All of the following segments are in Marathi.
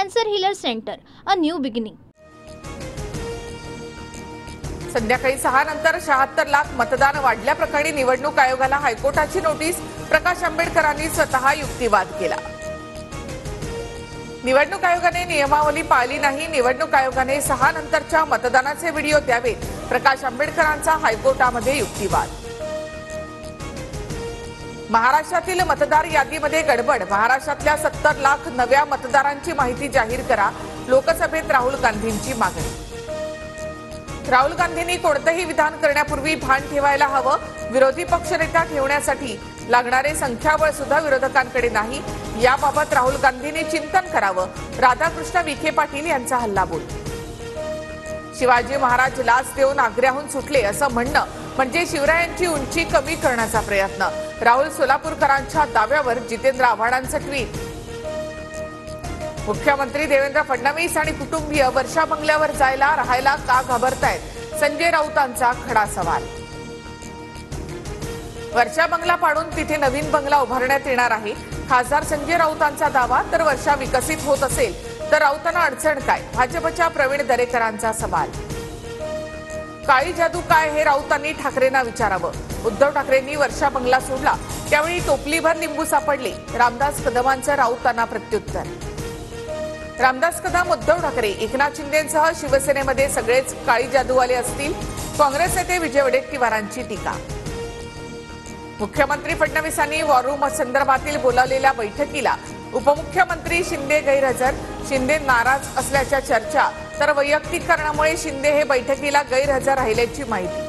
Cancer healer centre, a new beginning. संध्याकाळी 6 नंतर 76 लाख मतदान वाढल्याप्रकरणी निवडणूक आयोगाला हायकोर्टाची नोटीस। प्रकाश आंबेडकरांनी स्वतः युक्तिवाद केला। निवडणूक आयोगाने नियमावली पाळली नाही। निवडणूक आयोगाने 6 नंतरच्या मतदानाचे व्हिडिओ द्यावेत। प्रकाश आंबेडकरांचा हायकोर्टामध्ये युक्तिवाद। महाराष्ट्रातील मतदार यादीमध्ये गडबड। महाराष्ट्रातल्या 70 लाख नव्या मतदारांची माहिती जाहीर करा। लोकसभेत राहुल गांधींची मागणी। राहुल गांधींनी कोणतेही विधान करण्यापूर्वी भान ठेवायला हवं। विरोधी पक्षनेता ठेवण्यासाठी लागणारे संख्याबळ सुद्धा विरोधकांकडे नाही। याबाबत राहुल गांधींनी चिंतन करावं। राधाकृष्ण विखे पाटील यांचा हल्लाबोल। शिवाजी महाराज लाच देऊन आग्र्याहून सुटले असं म्हणणं म्हणजे शिवरायांची उंची कमी करण्याचा प्रयत्न। राहुल सोलापूरकरांच्या दाव्यावर जितेंद्र आव्हाडांचं ट्विट। मुख्यमंत्री देवेंद्र फडणवीस आणि कुटुंबीय वर्षा बंगल्यावर जायला राहायला का घाबरतायत? संजय राऊतांचा खडा सवाल। वर्षा बंगला पाडून तिथे नवीन बंगला उभारण्यात येणार आहे। खासदार संजय राऊतांचा दावा। तर वर्षा विकसित होत असेल तर राऊतांना अडचण काय? भाजपच्या प्रवीण दरेकरांचा सवाल। काळी जादू काय हे राऊतांनी ठाकरेंना विचारावं। उद्धव ठाकरेंनी वर्षा बंगला सोडला त्यावेळी टोपलीभर लिंबू सापडले। रामदास कदमांचं राऊतांना प्रत्युत्तर। रामदास कदम, उद्धव ठाकरे, एकनाथ शिंदेंसह शिवसेनेमध्ये सगळेच काळी जादूवाले असतील। काँग्रेस नेते विजय वडेट्टीवारांची टीका। मुख्यमंत्री फडणवीसांनी वॉर रूम संदर्भातील बोलावलेल्या बैठकीला उपमुख्यमंत्री शिंदे गैरहजर। शिंदे नाराज असल्याच्या चर्चा। तर वैयक्तिक कारणामुळे शिंदे हे बैठकीला गैरहजर राहिल्याची माहिती।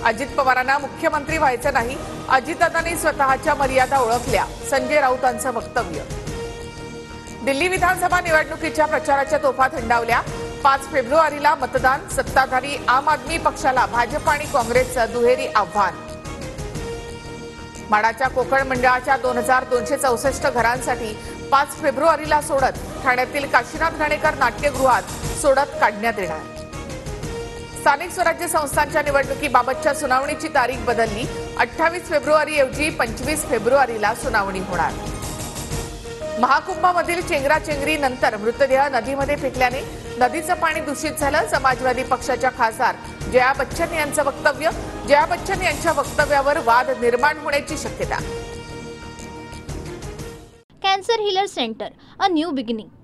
अजित पवारांना मुख्यमंत्री व्हायचं नाही। अजितदादांनी स्वतःच्या मर्यादा ओळखल्या। संजय राऊतांचं वक्तव्य। दिल्ली विधानसभा निवडणुकीच्या प्रचाराच्या तोफा थंडावल्या। 5 फेब्रुवारीला मतदान। सत्ताधारी आम आदमी पक्षाला भाजप आणि काँग्रेसचं दुहेरी आव्हान। माडाच्या कोकण मंडळाच्या 2264 घरांसाठी 5 फेब्रुवारीला सोडत। ठाण्यातील काशीनाथ घाणेकर नाट्यगृहात सोडत काढण्यात येणार। स्थानिक स्वराज्य संस्थांच्या निवडणुकीबाबतच्या सुनावणीची तारीख बदलली। 28 फेब्रुवारीऐवजी 25 फेब्रुवारीला सुनावणी होणार। महाकुंभामधील चेंगराचेंगरी नंतर मृतदेह नदीमध्ये फेकल्याने नदीचं पाणी दूषित झालं। समाजवादी पक्षाच्या खासदार जया बच्चन यांचं वक्तव्य। जया बच्चन यांच्या वक्तव्यावर वाद निर्माण होण्याची शक्यता। Cancer healer centre, a new beginning.